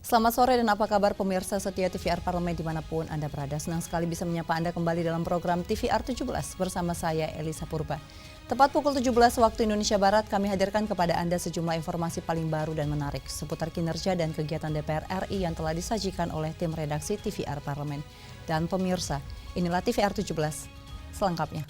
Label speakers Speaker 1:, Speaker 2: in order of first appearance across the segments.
Speaker 1: Selamat sore dan apa kabar pemirsa setia TVR Parlemen dimanapun Anda berada. Senang sekali bisa menyapa Anda kembali dalam program TVR 17 bersama saya Elisa Purba. Tepat pukul 17 waktu Indonesia Barat kami hadirkan kepada Anda sejumlah informasi paling baru dan menarik seputar kinerja dan kegiatan DPR RI yang telah disajikan oleh tim redaksi TVR Parlemen. Dan pemirsa, inilah TVR 17 selengkapnya.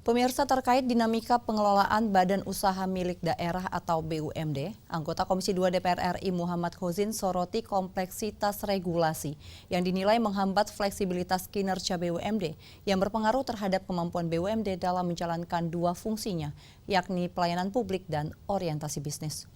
Speaker 1: Pemirsa, terkait dinamika pengelolaan Badan Usaha Milik Daerah atau BUMD, anggota Komisi 2 DPR RI Muhammad Khozzin soroti kompleksitas regulasi yang dinilai menghambat fleksibilitas kinerja BUMD yang berpengaruh terhadap kemampuan BUMD dalam menjalankan dua fungsinya, yakni pelayanan publik dan orientasi bisnis.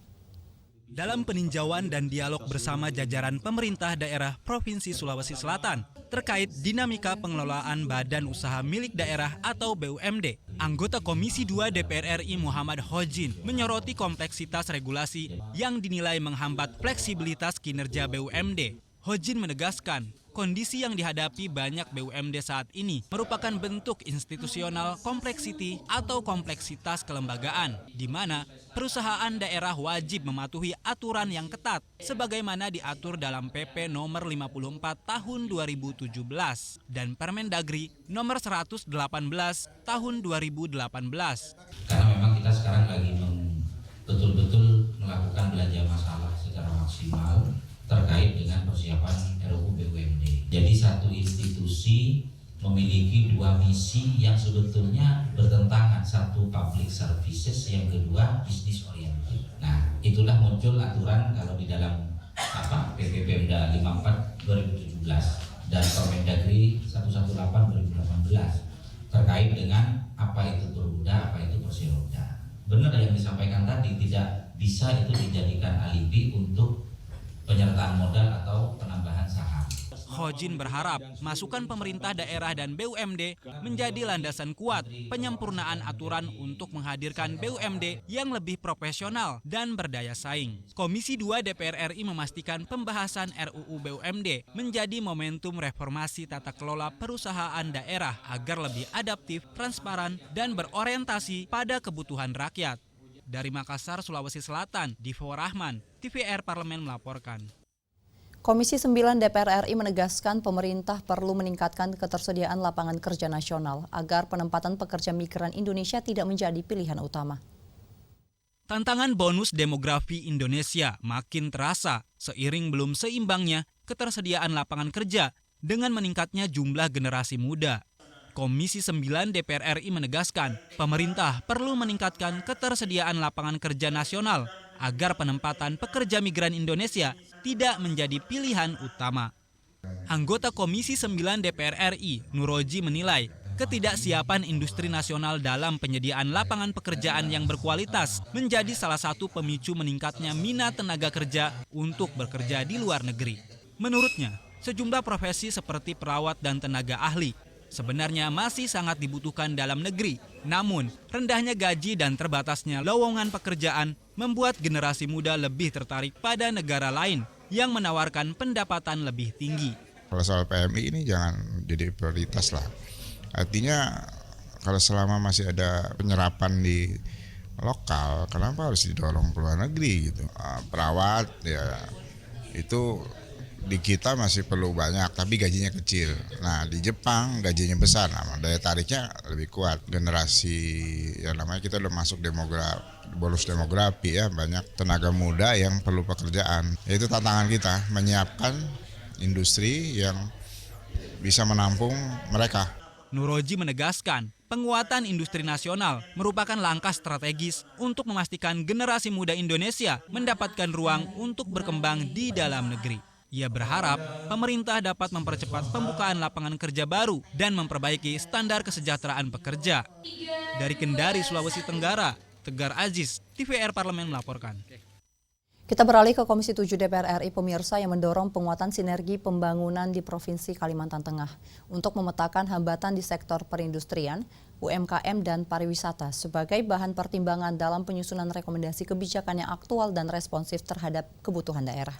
Speaker 2: Dalam peninjauan dan dialog bersama jajaran pemerintah daerah Provinsi Sulawesi Selatan terkait dinamika pengelolaan Badan Usaha Milik Daerah atau BUMD, anggota Komisi 2 DPR RI Muhammad Khozzin menyoroti kompleksitas regulasi yang dinilai menghambat fleksibilitas kinerja BUMD. Khozzin menegaskan, kondisi yang dihadapi banyak BUMD saat ini merupakan bentuk institusional kompleksiti atau kompleksitas kelembagaan, di mana perusahaan daerah wajib mematuhi aturan yang ketat, sebagaimana diatur dalam PP nomor 54 tahun 2017 dan Permendagri nomor 118 tahun 2018.
Speaker 3: Karena memang kita sekarang lagi betul-betul melakukan belanja masalah secara maksimal terkait dengan persiapan RUU BUMD. Jadi satu institusi memiliki dua misi yang sebetulnya bertentangan, satu public services, yang kedua business oriented. Nah, itulah muncul aturan kalau di dalam PP Pemda 54 2017 dan Permendagri 118 2018 terkait dengan apa itu permuda, apa itu kursi roda. Benar yang disampaikan tadi, tidak bisa itu dijadikan alibi untuk penyertaan modal atau penambahan saham.
Speaker 2: Khozzin berharap masukan pemerintah daerah dan BUMD menjadi landasan kuat penyempurnaan aturan untuk menghadirkan BUMD yang lebih profesional dan berdaya saing. Komisi 2 DPR RI memastikan pembahasan RUU BUMD menjadi momentum reformasi tata kelola perusahaan daerah agar lebih adaptif, transparan, dan berorientasi pada kebutuhan rakyat. Dari Makassar, Sulawesi Selatan, Divo Rahman, TVR Parlemen melaporkan.
Speaker 1: Komisi 9 DPR RI menegaskan pemerintah perlu meningkatkan ketersediaan lapangan kerja nasional agar penempatan pekerja migran Indonesia tidak menjadi pilihan utama.
Speaker 2: Tantangan bonus demografi Indonesia makin terasa seiring belum seimbangnya ketersediaan lapangan kerja dengan meningkatnya jumlah generasi muda. Komisi 9 DPR RI menegaskan pemerintah perlu meningkatkan ketersediaan lapangan kerja nasional agar penempatan pekerja migran Indonesia tidak menjadi pilihan utama. Anggota Komisi 9 DPR RI, Nuroji, menilai ketidaksiapan industri nasional dalam penyediaan lapangan pekerjaan yang berkualitas menjadi salah satu pemicu meningkatnya minat tenaga kerja untuk bekerja di luar negeri. Menurutnya, sejumlah profesi seperti perawat dan tenaga ahli sebenarnya masih sangat dibutuhkan dalam negeri. Namun, rendahnya gaji dan terbatasnya lowongan pekerjaan membuat generasi muda lebih tertarik pada negara lain yang menawarkan pendapatan lebih tinggi.
Speaker 4: Kalau soal PMI ini jangan jadi prioritas lah. Artinya kalau selama masih ada penyerapan di lokal, kenapa harus didorong ke luar negeri gitu? Perawat ya itu di kita masih perlu banyak, tapi gajinya kecil. Nah, di Jepang gajinya besar, nah, daya tariknya lebih kuat. Generasi yang namanya kita udah masuk bonus demografi ya, banyak tenaga muda yang perlu pekerjaan. Itu tantangan kita, menyiapkan industri yang bisa menampung mereka.
Speaker 2: Nuroji menegaskan, penguatan industri nasional merupakan langkah strategis untuk memastikan generasi muda Indonesia mendapatkan ruang untuk berkembang di dalam negeri. Ia berharap pemerintah dapat mempercepat pembukaan lapangan kerja baru dan memperbaiki standar kesejahteraan pekerja. Dari Kendari, Sulawesi Tenggara, Tegar Aziz, TVR Parlemen melaporkan.
Speaker 1: Kita beralih ke Komisi 7 DPR RI pemirsa yang mendorong penguatan sinergi pembangunan di Provinsi Kalimantan Tengah untuk memetakan hambatan di sektor perindustrian, UMKM, dan pariwisata sebagai bahan pertimbangan dalam penyusunan rekomendasi kebijakan yang aktual dan responsif terhadap kebutuhan daerah.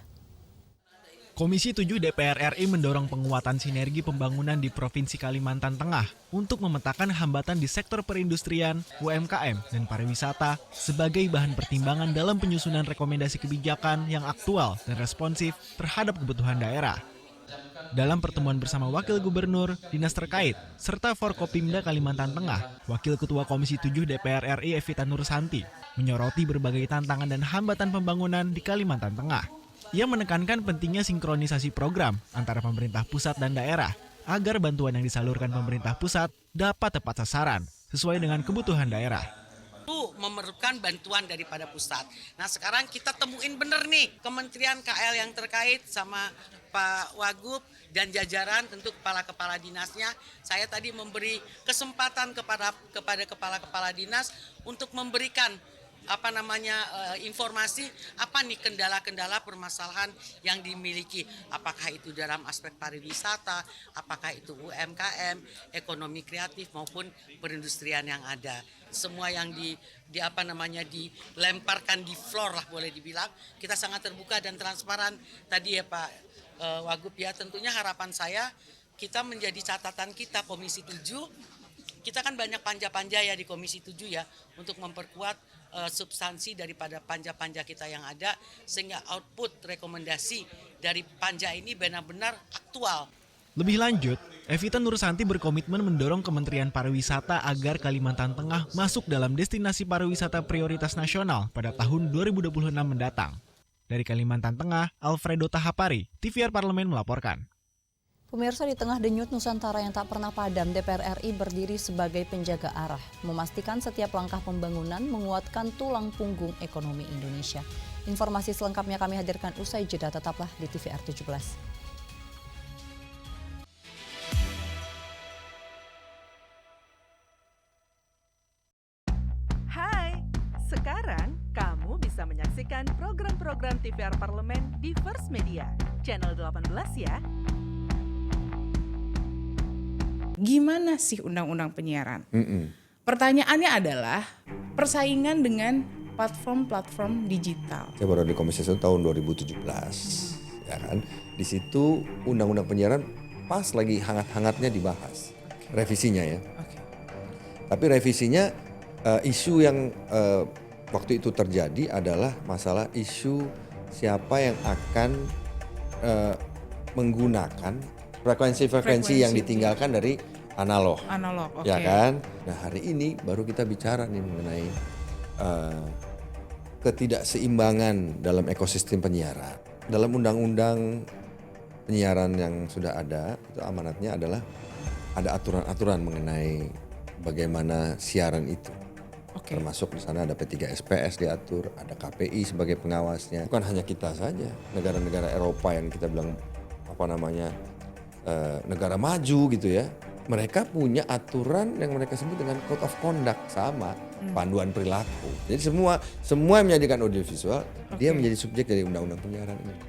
Speaker 5: Komisi 7 DPR RI mendorong penguatan sinergi pembangunan di Provinsi Kalimantan Tengah untuk memetakan hambatan di sektor perindustrian, UMKM, dan pariwisata sebagai bahan pertimbangan dalam penyusunan rekomendasi kebijakan yang aktual dan responsif terhadap kebutuhan daerah. Dalam pertemuan bersama Wakil Gubernur, dinas terkait, serta Forkopimda Kalimantan Tengah, Wakil Ketua Komisi 7 DPR RI Evita Nursanti menyoroti berbagai tantangan dan hambatan pembangunan di Kalimantan Tengah. Ia menekankan pentingnya sinkronisasi program antara pemerintah pusat dan daerah agar bantuan yang disalurkan pemerintah pusat dapat tepat sasaran sesuai dengan kebutuhan daerah.
Speaker 6: Itu memerlukan bantuan daripada pusat. Nah sekarang kita temuin bener nih Kementerian KL yang terkait sama Pak Wagub dan jajaran tentu kepala-kepala dinasnya. Saya tadi memberi kesempatan kepada kepala-kepala dinas untuk memberikan informasi apa nih kendala-kendala permasalahan yang dimiliki, apakah itu dalam aspek pariwisata, apakah itu UMKM, ekonomi kreatif maupun perindustrian yang ada. Semua yang dilemparkan di floor lah boleh dibilang, kita sangat terbuka dan transparan. Tadi ya Pak Wagub ya, tentunya harapan saya kita menjadi catatan kita Komisi 7. Kita kan banyak panja-panja ya di Komisi 7 ya untuk memperkuat substansi daripada panja-panja kita yang ada sehingga output rekomendasi dari panja ini benar-benar aktual.
Speaker 5: Lebih lanjut, Evita Nursanti berkomitmen mendorong Kementerian Pariwisata agar Kalimantan Tengah masuk dalam destinasi pariwisata prioritas nasional pada tahun 2026 mendatang. Dari Kalimantan Tengah, Alfredo Tahapari, TVR Parlemen melaporkan.
Speaker 1: Pemirsa, di tengah denyut Nusantara yang tak pernah padam, DPR RI berdiri sebagai penjaga arah, memastikan setiap langkah pembangunan menguatkan tulang punggung ekonomi Indonesia. Informasi selengkapnya kami hadirkan usai jeda, tetaplah di TVR 17.
Speaker 7: Hai, sekarang kamu bisa menyaksikan program-program TVR Parlemen di First Media, channel 18 ya.
Speaker 8: Gimana sih undang-undang penyiaran? Pertanyaannya adalah persaingan dengan platform-platform digital.
Speaker 9: Saya baru di Komisi 1 tahun 2017, ya kan. Di situ undang-undang penyiaran pas lagi hangat-hangatnya dibahas, revisinya ya. Tapi revisinya isu yang waktu itu terjadi adalah masalah isu siapa yang akan menggunakan frekuensi yang ditinggalkan dari analog, ya kan? Nah hari ini baru kita bicara nih mengenai ketidakseimbangan dalam ekosistem penyiaran. Dalam undang-undang penyiaran yang sudah ada, itu amanatnya adalah ada aturan-aturan mengenai bagaimana siaran itu. Termasuk di sana ada P3SPS diatur, ada KPI sebagai pengawasnya. Bukan hanya kita saja, negara-negara Eropa yang kita bilang negara maju gitu ya, mereka punya aturan yang mereka sebut dengan Code of Conduct, sama panduan perilaku. Jadi semua yang menjadikan audiovisual dia menjadi subjek dari undang-undang penyiaran ini.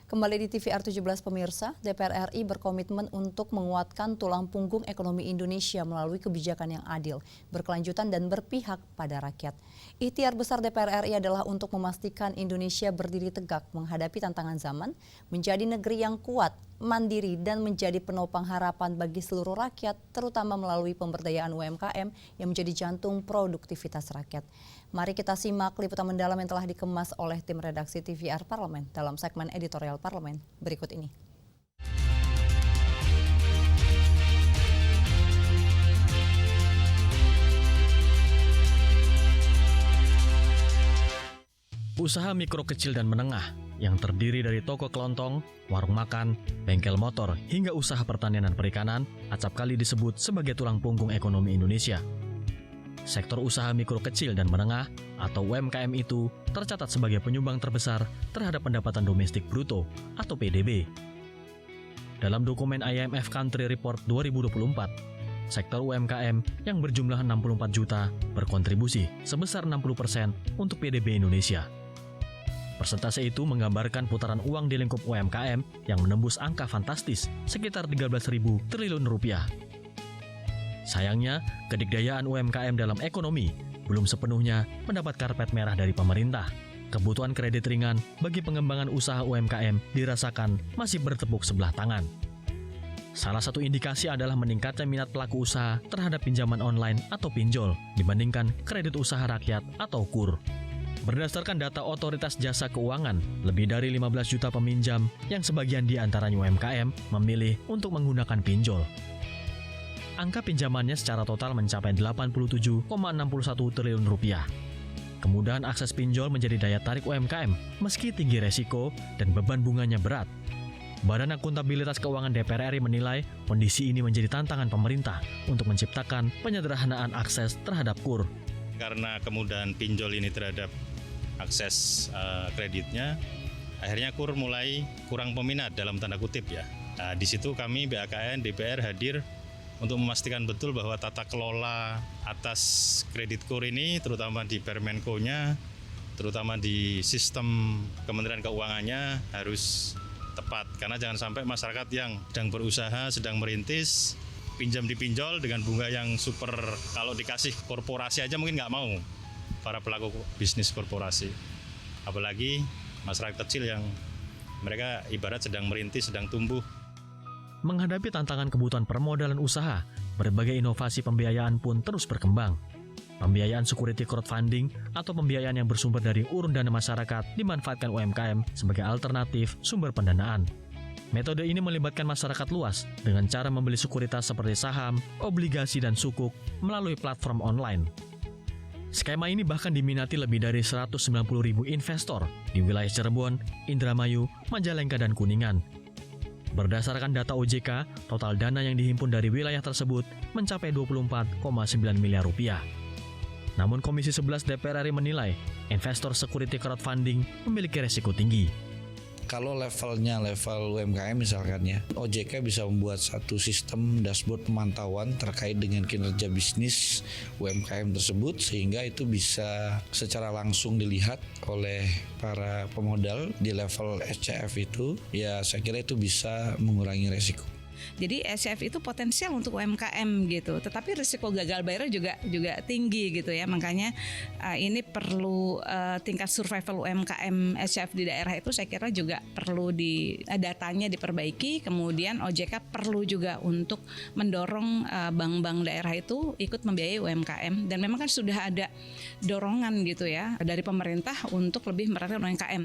Speaker 1: Kembali di TVR 17 pemirsa, DPR RI berkomitmen untuk menguatkan tulang punggung ekonomi Indonesia melalui kebijakan yang adil, berkelanjutan dan berpihak pada rakyat. Ikhtiar besar DPR RI adalah untuk memastikan Indonesia berdiri tegak menghadapi tantangan zaman, menjadi negeri yang kuat, mandiri dan menjadi penopang harapan bagi seluruh rakyat, terutama melalui pemberdayaan UMKM yang menjadi jantung produktivitas rakyat. Mari kita simak liputan mendalam yang telah dikemas oleh tim redaksi TVR Parlemen dalam segmen editorial Parlemen berikut ini.
Speaker 10: Usaha mikro kecil dan menengah yang terdiri dari toko kelontong, warung makan, bengkel motor, hingga usaha pertanian dan perikanan acap kali disebut sebagai tulang punggung ekonomi Indonesia. Sektor usaha mikro kecil dan menengah atau UMKM itu tercatat sebagai penyumbang terbesar terhadap pendapatan domestik bruto atau PDB. Dalam dokumen IMF Country Report 2024, sektor UMKM yang berjumlah 64 juta berkontribusi sebesar 60% untuk PDB Indonesia. Persentase itu menggambarkan putaran uang di lingkup UMKM yang menembus angka fantastis sekitar 13.000 triliun rupiah. Sayangnya, kedikdayaan UMKM dalam ekonomi belum sepenuhnya mendapat karpet merah dari pemerintah. Kebutuhan kredit ringan bagi pengembangan usaha UMKM dirasakan masih bertepuk sebelah tangan. Salah satu indikasi adalah meningkatnya minat pelaku usaha terhadap pinjaman online atau pinjol dibandingkan kredit usaha rakyat atau KUR. Berdasarkan data Otoritas Jasa Keuangan, lebih dari 15 juta peminjam yang sebagian di antaranya UMKM memilih untuk menggunakan pinjol. Angka pinjamannya secara total mencapai 87,61 triliun rupiah. Kemudahan akses pinjol menjadi daya tarik UMKM meski tinggi resiko dan beban bunganya berat. Badan Akuntabilitas Keuangan DPR RI menilai kondisi ini menjadi tantangan pemerintah untuk menciptakan penyederhanaan akses terhadap KUR.
Speaker 11: Karena kemudahan pinjol ini terhadap akses kreditnya, akhirnya KUR mulai kurang peminat dalam tanda kutip ya. Nah, di situ kami BAKN DPR hadir untuk memastikan betul bahwa tata kelola atas kredit KUR ini, terutama di Permenko-nya, terutama di sistem Kementerian Keuangannya harus tepat. Karena jangan sampai masyarakat yang sedang berusaha, sedang merintis, pinjam dipinjol dengan bunga yang super, kalau dikasih korporasi aja mungkin nggak mau, para pelaku bisnis korporasi. Apalagi masyarakat kecil yang mereka ibarat sedang merintis, sedang tumbuh.
Speaker 10: Menghadapi tantangan kebutuhan permodalan usaha, berbagai inovasi pembiayaan pun terus berkembang. Pembiayaan security crowdfunding atau pembiayaan yang bersumber dari urun dana masyarakat dimanfaatkan UMKM sebagai alternatif sumber pendanaan. Metode ini melibatkan masyarakat luas dengan cara membeli sekuritas seperti saham, obligasi, dan sukuk melalui platform online. Skema ini bahkan diminati lebih dari 190.000 investor di wilayah Cirebon, Indramayu, Majalengka, dan Kuningan. Berdasarkan data OJK, total dana yang dihimpun dari wilayah tersebut mencapai 24,9 miliar rupiah. Namun Komisi 11 DPR RI menilai investor security crowdfunding memiliki resiko tinggi.
Speaker 12: Kalau levelnya level UMKM misalkan ya, OJK bisa membuat satu sistem dashboard pemantauan terkait dengan kinerja bisnis UMKM tersebut, sehingga itu bisa secara langsung dilihat oleh para pemodal di level SCF itu. Ya saya kira itu bisa mengurangi resiko.
Speaker 13: Jadi SCF itu potensial untuk UMKM gitu, tetapi risiko gagal bayarnya juga tinggi gitu ya. Makanya ini perlu tingkat survival UMKM SCF di daerah itu saya kira juga perlu datanya diperbaiki. Kemudian OJK perlu juga untuk mendorong bank-bank daerah itu ikut membiayai UMKM, dan memang kan sudah ada dorongan gitu ya dari pemerintah untuk lebih merhatikan UMKM.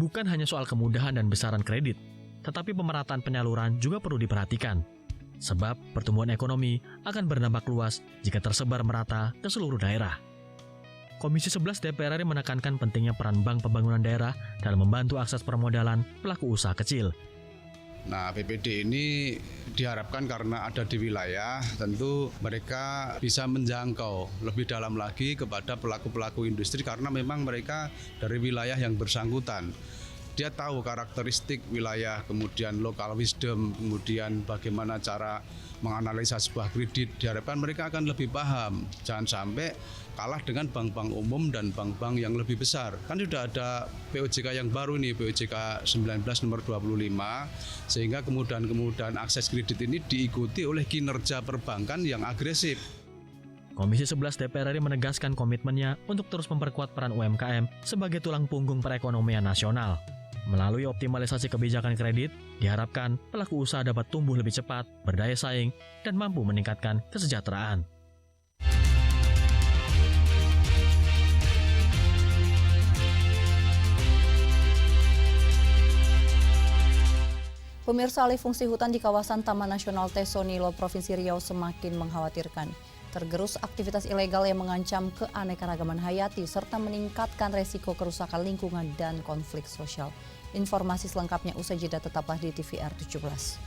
Speaker 10: Bukan hanya soal kemudahan dan besaran kredit, tetapi pemerataan penyaluran juga perlu diperhatikan. Sebab pertumbuhan ekonomi akan berdampak luas jika tersebar merata ke seluruh daerah. Komisi 11 DPR RI menekankan pentingnya peran Bank Pembangunan Daerah dalam membantu akses permodalan pelaku usaha kecil.
Speaker 14: Nah, BPD ini diharapkan karena ada di wilayah, tentu mereka bisa menjangkau lebih dalam lagi kepada pelaku-pelaku industri karena memang mereka dari wilayah yang bersangkutan. Dia tahu karakteristik wilayah, kemudian local wisdom, kemudian bagaimana cara menganalisa sebuah kredit. Diharapkan mereka akan lebih paham. Jangan sampai kalah dengan bank-bank umum dan bank-bank yang lebih besar. Kan sudah ada POJK yang baru nih, POJK 19 nomor 25, sehingga kemudahan akses kredit ini diikuti oleh kinerja perbankan yang agresif.
Speaker 10: Komisi 11 DPR RI menegaskan komitmennya untuk terus memperkuat peran UMKM sebagai tulang punggung perekonomian nasional. Melalui optimalisasi kebijakan kredit, diharapkan pelaku usaha dapat tumbuh lebih cepat, berdaya saing, dan mampu meningkatkan kesejahteraan.
Speaker 1: Pemirsa, alih fungsi hutan di kawasan Taman Nasional Tesonilo, Provinsi Riau semakin mengkhawatirkan. Tergerus aktivitas ilegal yang mengancam keanekaragaman hayati serta meningkatkan resiko kerusakan lingkungan dan konflik sosial. Informasi selengkapnya usai jeda, tetaplah di TVR 17.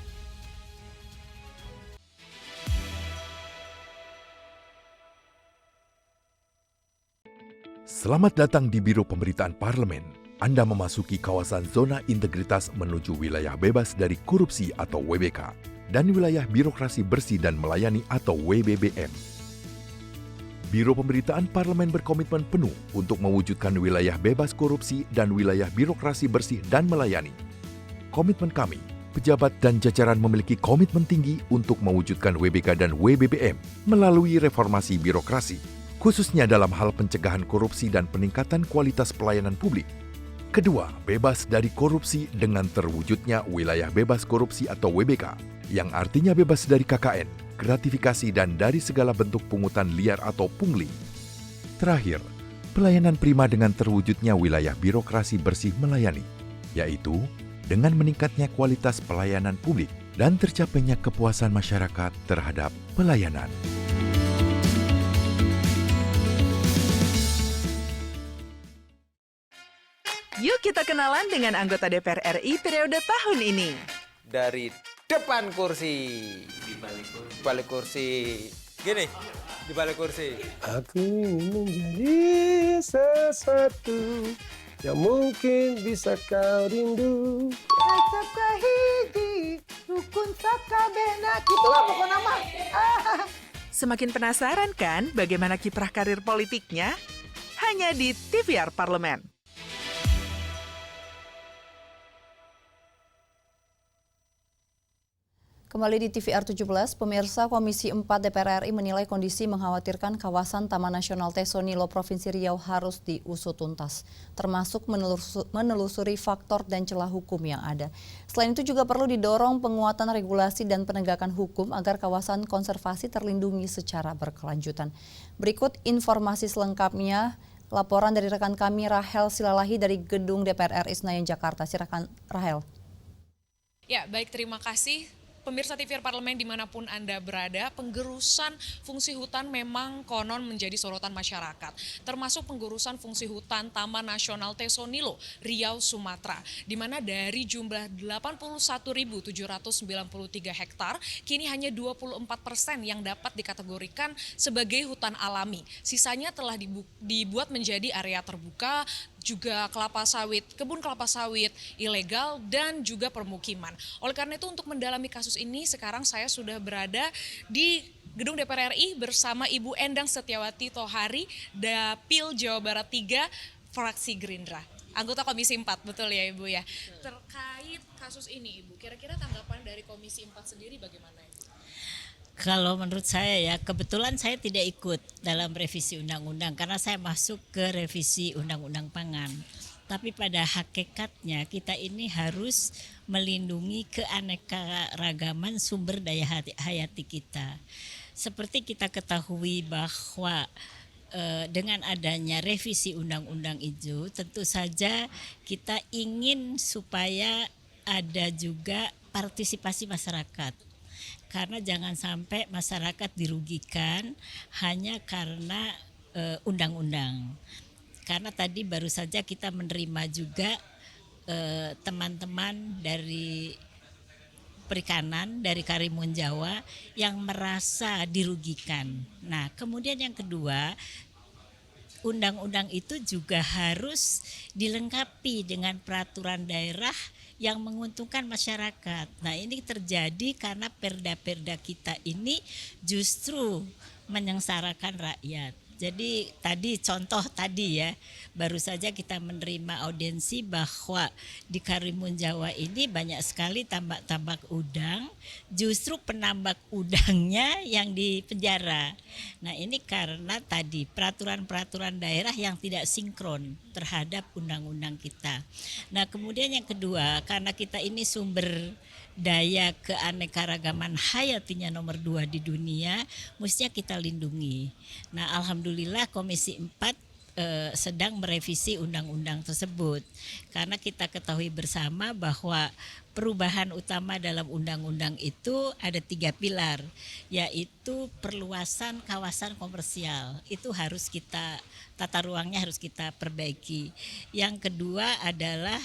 Speaker 15: Selamat datang di Biro Pemberitaan Parlemen. Anda memasuki kawasan zona integritas menuju wilayah bebas dari korupsi atau WBK dan wilayah birokrasi bersih dan melayani atau WBBM. Biro Pemberitaan Parlemen berkomitmen penuh untuk mewujudkan wilayah bebas korupsi dan wilayah birokrasi bersih dan melayani. Komitmen kami pejabat dan jajaran memiliki komitmen tinggi untuk mewujudkan WBK dan WBBM melalui reformasi birokrasi, khususnya dalam hal pencegahan korupsi dan peningkatan kualitas pelayanan publik. Kedua, bebas dari korupsi dengan terwujudnya wilayah bebas korupsi atau WBK, yang artinya bebas dari KKN, gratifikasi dan dari segala bentuk pungutan liar atau pungli. Terakhir, pelayanan prima dengan terwujudnya wilayah birokrasi bersih melayani, yaitu dengan meningkatnya kualitas pelayanan publik dan tercapainya kepuasan masyarakat terhadap pelayanan.
Speaker 7: Yuk kita kenalan dengan anggota DPR RI periode tahun ini.
Speaker 16: Dari depan kursi, di balik kursi, gini, di balik kursi.
Speaker 17: Aku ingin menjadi sesuatu yang mungkin bisa kau rindu.
Speaker 18: Acap kahiji, rukun sakabena, gitulah pokok nama.
Speaker 7: Semakin penasaran kan bagaimana kiprah karir politiknya? Hanya di TVR Parlemen.
Speaker 1: Kembali di TVR 17, pemirsa Komisi 4 DPR RI menilai kondisi mengkhawatirkan kawasan Taman Nasional Tesonilo Provinsi Riau harus diusut tuntas, termasuk menelusuri faktor dan celah hukum yang ada. Selain itu juga perlu didorong penguatan regulasi dan penegakan hukum agar kawasan konservasi terlindungi secara berkelanjutan. Berikut informasi selengkapnya, laporan dari rekan kami Rahel Silalahi dari Gedung DPR RI Senayan Jakarta. Silakan Rahel.
Speaker 19: Ya, baik, terima kasih. Pemirsa TVR Parlemen dimanapun Anda berada, penggerusan fungsi hutan memang konon menjadi sorotan masyarakat. Termasuk penggerusan fungsi hutan Taman Nasional Tesonilo, Riau, Sumatera. Di mana dari jumlah 81.793 hektar, kini hanya 24% yang dapat dikategorikan sebagai hutan alami. Sisanya telah dibuat menjadi area terbuka, juga kelapa sawit, kebun kelapa sawit ilegal, dan juga permukiman. Oleh karena itu untuk mendalami kasus ini, sekarang saya sudah berada di Gedung DPR RI bersama Ibu Endang Setiawati Tohari, Dapil Jawa Barat 3, fraksi Gerindra. Anggota Komisi 4, betul ya Ibu ya? Terkait kasus ini Ibu, kira-kira tanggapan dari Komisi 4 sendiri bagaimana Ibu?
Speaker 20: Kalau menurut saya ya, kebetulan saya tidak ikut dalam revisi undang-undang karena saya masuk ke revisi undang-undang pangan. Tapi pada hakikatnya kita ini harus melindungi keanekaragaman sumber daya hayati kita. Seperti kita ketahui bahwa dengan adanya revisi undang-undang itu tentu saja kita ingin supaya ada juga partisipasi masyarakat. Karena jangan sampai masyarakat dirugikan hanya karena undang-undang. Karena tadi baru saja kita menerima juga teman-teman dari perikanan, dari Karimun Jawa yang merasa dirugikan. Nah, kemudian yang kedua, undang-undang itu juga harus dilengkapi dengan peraturan daerah yang menguntungkan masyarakat. Nah, ini terjadi karena perda-perda kita ini justru menyengsarakan rakyat. Jadi tadi contoh tadi ya, baru saja kita menerima audiensi bahwa di Karimun Jawa ini banyak sekali tambak-tambak udang, justru penambak udangnya yang dipenjara. Nah, ini karena tadi peraturan-peraturan daerah yang tidak sinkron terhadap undang-undang kita. Nah, kemudian yang kedua, karena kita ini sumber daya keanekaragaman hayatinya nomor 2 di dunia, mestinya kita lindungi. Nah, alhamdulillah Komisi 4 sedang merevisi undang-undang tersebut. Karena kita ketahui bersama bahwa perubahan utama dalam undang-undang itu ada 3 pilar, yaitu perluasan kawasan komersial. Itu harus kita, tata ruangnya harus kita perbaiki. Yang kedua adalah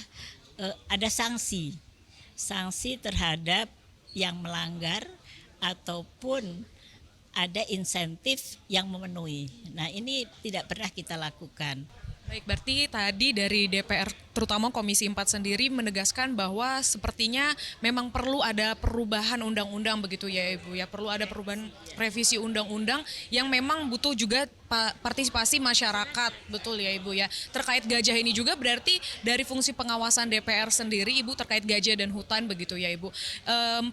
Speaker 20: ada sanksi terhadap yang melanggar ataupun ada insentif yang memenuhi. Nah, ini tidak pernah kita lakukan.
Speaker 19: Baik, berarti tadi dari DPR terutama Komisi 4 sendiri menegaskan bahwa sepertinya memang perlu ada perubahan undang-undang begitu ya Ibu ya, perlu ada perubahan revisi undang-undang yang memang butuh juga partisipasi masyarakat, betul ya Ibu ya. Terkait gajah ini juga berarti dari fungsi pengawasan DPR sendiri Ibu terkait gajah dan hutan begitu ya Ibu.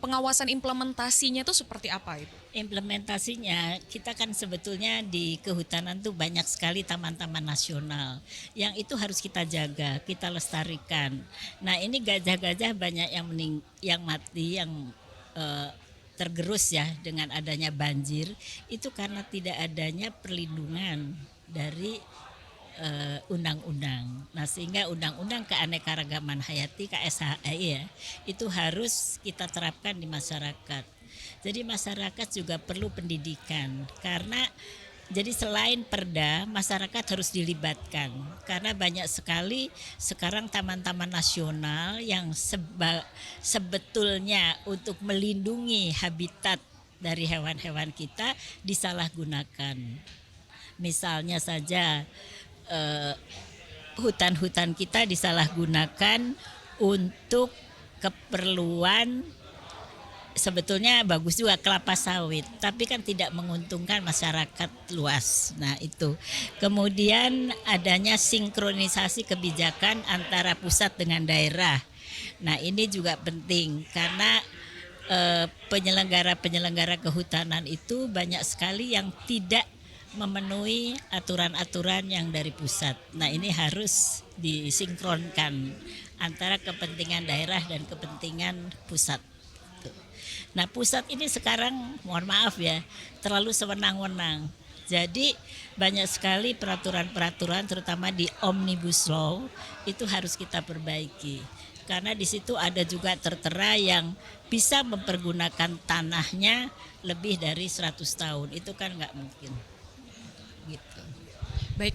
Speaker 19: Pengawasan implementasinya itu seperti apa Ibu?
Speaker 20: Implementasinya kita kan sebetulnya di kehutanan tuh banyak sekali taman-taman nasional yang itu harus kita jaga, kita lestarikan. Nah ini gajah-gajah banyak yang mati, yang tergerus ya dengan adanya banjir itu karena tidak adanya perlindungan dari undang-undang. Nah sehingga undang-undang keanekaragaman hayati KSHI ya itu harus kita terapkan di masyarakat. Jadi masyarakat juga perlu pendidikan karena jadi selain perda, masyarakat harus dilibatkan karena banyak sekali sekarang taman-taman nasional yang sebetulnya untuk melindungi habitat dari hewan-hewan kita disalahgunakan. Misalnya saja hutan-hutan kita disalahgunakan untuk keperluan sebetulnya bagus juga kelapa sawit, tapi kan tidak menguntungkan masyarakat luas. Nah itu. Kemudian adanya sinkronisasi kebijakan antara pusat dengan daerah. Nah ini juga penting karena penyelenggara kehutanan itu banyak sekali yang tidak memenuhi aturan-aturan yang dari pusat. Nah ini harus disinkronkan antara kepentingan daerah dan kepentingan pusat. Nah pusat ini sekarang mohon maaf ya terlalu sewenang-wenang. Jadi banyak sekali peraturan-peraturan terutama di Omnibus Law itu harus kita perbaiki. Karena di situ ada juga tertera yang bisa mempergunakan tanahnya lebih dari 100 tahun. Itu kan nggak mungkin. Gitu.
Speaker 19: Baik,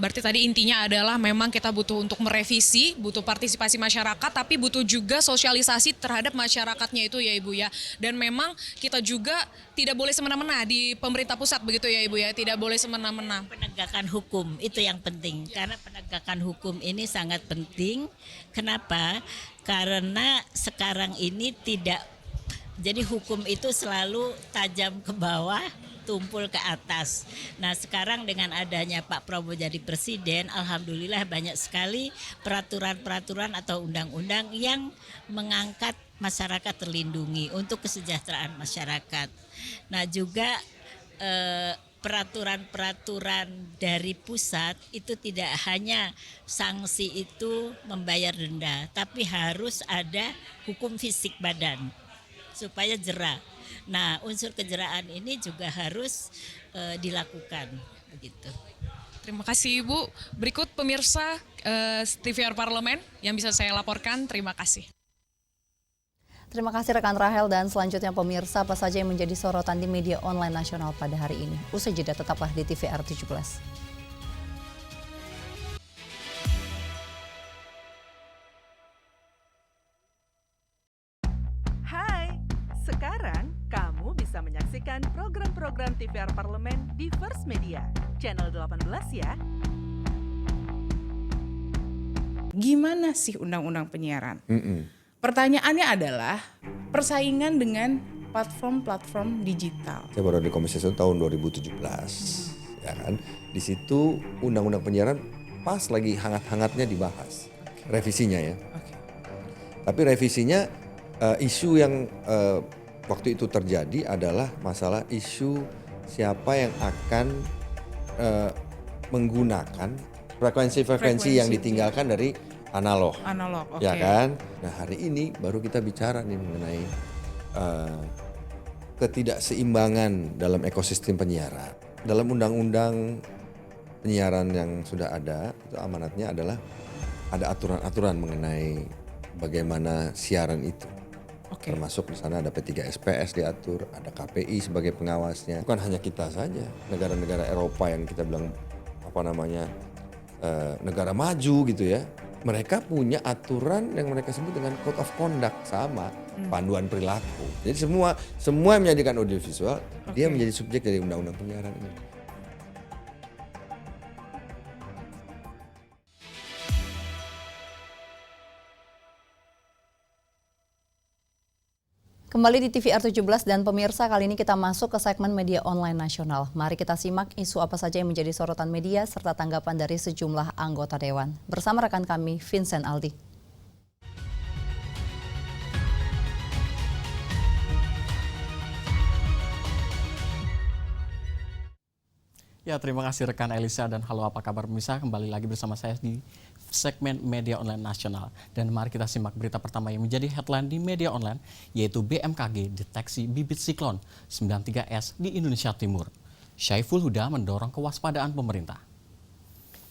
Speaker 19: berarti tadi intinya adalah memang kita butuh untuk merevisi, butuh partisipasi masyarakat, tapi butuh juga sosialisasi terhadap masyarakatnya itu ya Ibu ya. Dan memang kita juga tidak boleh semena-mena di pemerintah pusat begitu ya Ibu ya, tidak boleh semena-mena.
Speaker 20: Penegakan hukum itu yang penting, karena penegakan hukum ini sangat penting. Kenapa? Karena sekarang ini jadi hukum itu selalu tajam ke bawah, tumpul ke atas. Nah sekarang dengan adanya Pak Prabowo jadi presiden, alhamdulillah banyak sekali peraturan-peraturan atau undang-undang yang mengangkat masyarakat terlindungi untuk kesejahteraan masyarakat. Nah juga peraturan-peraturan dari pusat itu tidak hanya sanksi itu membayar denda, tapi harus ada hukum fisik badan supaya jera. Nah, unsur kejeraan ini juga harus dilakukan begitu.
Speaker 19: Terima kasih Ibu. Berikut pemirsa TVR Parlemen yang bisa saya laporkan. Terima kasih.
Speaker 1: Terima kasih rekan Rahel dan selanjutnya pemirsa apa saja yang menjadi sorotan di media online nasional pada hari ini. Usai jeda tetaplah di TVR 17.
Speaker 7: Sekarang, kamu bisa menyaksikan program-program TVR Parlemen di First Media, channel 18 ya.
Speaker 8: Gimana sih undang-undang penyiaran? Pertanyaannya adalah persaingan dengan platform-platform digital.
Speaker 9: Saya baru di Komisi 1 tahun 2017, ya kan. Di situ undang-undang penyiaran pas lagi hangat-hangatnya dibahas, revisinya ya. Tapi revisinya isu yang waktu itu terjadi adalah masalah isu siapa yang akan menggunakan frekuensi yang ditinggalkan dari analog. Ya kan? Nah hari ini baru kita bicara nih mengenai ketidakseimbangan dalam ekosistem penyiaran. Dalam undang-undang penyiaran yang sudah ada, itu amanatnya adalah ada aturan-aturan mengenai bagaimana siaran itu. Termasuk di sana ada P3SPS diatur, ada KPI sebagai pengawasnya. Bukan hanya kita saja, negara-negara Eropa yang kita bilang negara maju gitu ya. Mereka punya aturan yang mereka sebut dengan Code of Conduct sama panduan perilaku. Jadi semua yang menjadikan audiovisual dia menjadi subjek dari undang-undang penyiaran ini.
Speaker 1: Kembali di TVR 17 dan pemirsa, kali ini kita masuk ke segmen media online nasional. Mari kita simak isu apa saja yang menjadi sorotan media serta tanggapan dari sejumlah anggota dewan. Bersama rekan kami, Vincent Aldi.
Speaker 21: Ya, terima kasih rekan Elisa dan halo apa kabar pemirsa, kembali lagi bersama saya di segmen media online nasional. Dan mari kita simak berita pertama yang menjadi headline di media online, yaitu BMKG deteksi bibit siklon 93S di Indonesia Timur. Syaiful Huda mendorong kewaspadaan pemerintah.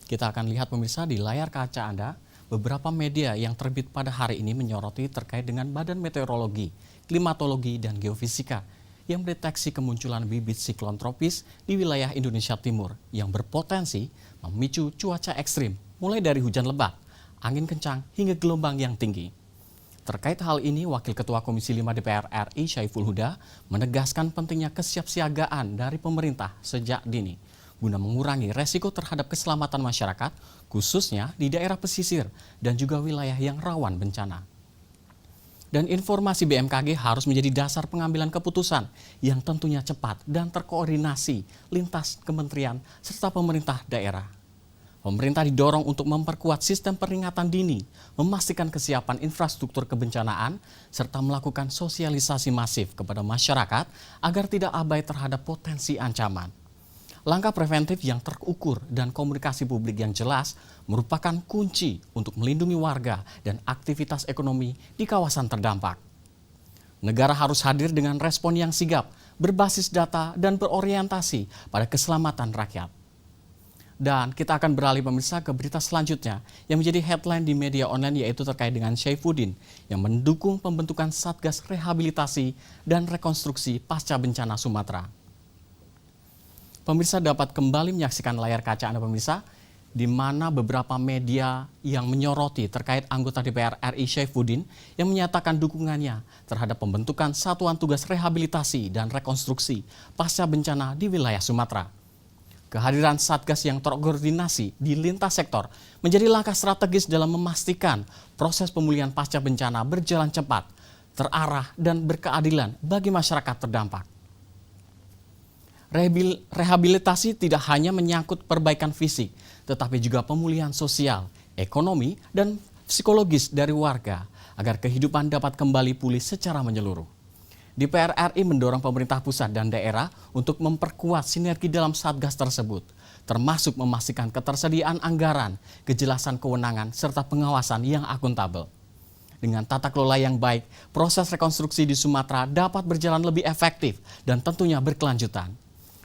Speaker 21: Kita akan lihat pemirsa di layar kaca Anda, beberapa media yang terbit pada hari ini menyoroti terkait dengan Badan Meteorologi, Klimatologi, dan Geofisika yang mendeteksi kemunculan bibit siklon tropis di wilayah Indonesia Timur yang berpotensi memicu cuaca ekstrim, mulai dari hujan lebat, angin kencang, hingga gelombang yang tinggi. Terkait hal ini, Wakil Ketua Komisi 5 DPR RI Syaiful Huda menegaskan pentingnya kesiapsiagaan dari pemerintah sejak dini guna mengurangi resiko terhadap keselamatan masyarakat, khususnya di daerah pesisir dan juga wilayah yang rawan bencana. Dan informasi BMKG harus menjadi dasar pengambilan keputusan yang tentunya cepat dan terkoordinasi lintas kementerian serta pemerintah daerah. Pemerintah didorong untuk memperkuat sistem peringatan dini, memastikan kesiapan infrastruktur kebencanaan, serta melakukan sosialisasi masif kepada masyarakat agar tidak abai terhadap potensi ancaman. Langkah preventif yang terukur dan komunikasi publik yang jelas merupakan kunci untuk melindungi warga dan aktivitas ekonomi di kawasan terdampak. Negara harus hadir dengan respon yang sigap, berbasis data, dan berorientasi pada keselamatan rakyat. Dan kita akan beralih pemirsa ke berita selanjutnya yang menjadi headline di media online, yaitu terkait dengan Syaifuddin yang mendukung pembentukan Satgas Rehabilitasi dan Rekonstruksi Pasca Bencana Sumatera. Pemirsa dapat kembali menyaksikan layar kaca Anda pemirsa, di mana beberapa media yang menyoroti terkait anggota DPR RI Syaifuddin yang menyatakan dukungannya terhadap pembentukan Satuan Tugas Rehabilitasi dan Rekonstruksi Pasca Bencana di wilayah Sumatera. Kehadiran Satgas yang terkoordinasi di lintas sektor menjadi langkah strategis dalam memastikan proses pemulihan pasca bencana berjalan cepat, terarah, dan berkeadilan bagi masyarakat terdampak. Rehabilitasi tidak hanya menyangkut perbaikan fisik, tetapi juga pemulihan sosial, ekonomi, dan psikologis dari warga agar kehidupan dapat kembali pulih secara menyeluruh. DPR RI mendorong pemerintah pusat dan daerah untuk memperkuat sinergi dalam Satgas tersebut, termasuk memastikan ketersediaan anggaran, kejelasan kewenangan, serta pengawasan yang akuntabel. Dengan tata kelola yang baik, proses rekonstruksi di Sumatera dapat berjalan lebih efektif dan tentunya berkelanjutan.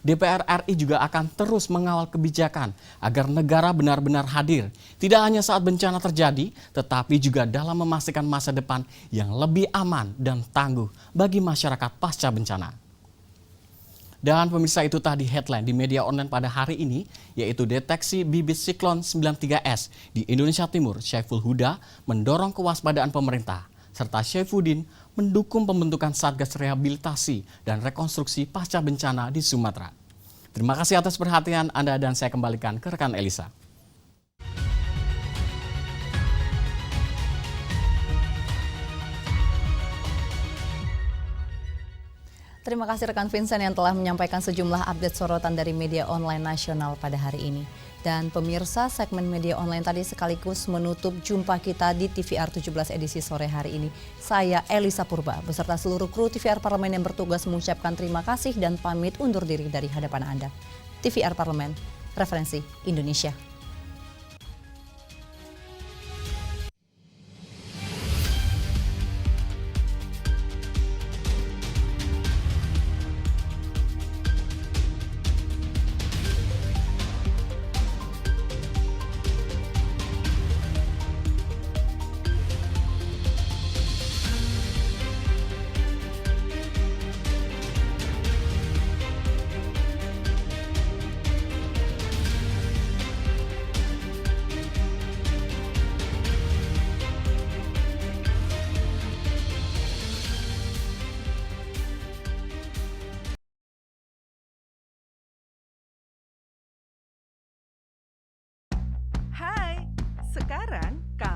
Speaker 21: DPR RI juga akan terus mengawal kebijakan agar negara benar-benar hadir, tidak hanya saat bencana terjadi, tetapi juga dalam memastikan masa depan yang lebih aman dan tangguh bagi masyarakat pasca bencana. Dan pemirsa, itu tadi headline di media online pada hari ini, yaitu deteksi bibit siklon 93S di Indonesia Timur. Syaiful Huda mendorong kewaspadaan pemerintah, serta Syaifuddin mendukung pembentukan Satgas Rehabilitasi dan Rekonstruksi Pasca Bencana di Sumatera. Terima kasih atas perhatian Anda dan saya kembalikan ke rekan Elisa.
Speaker 1: Terima kasih rekan Vincent yang telah menyampaikan sejumlah update sorotan dari media online nasional pada hari ini. Dan pemirsa, segmen media online tadi sekaligus menutup jumpa kita di TVR 17 edisi sore hari ini. Saya Elisa Purba beserta seluruh kru TVR Parlemen yang bertugas mengucapkan terima kasih dan pamit undur diri dari hadapan Anda. TVR Parlemen, referensi Indonesia.
Speaker 7: Hai, sekarang kamu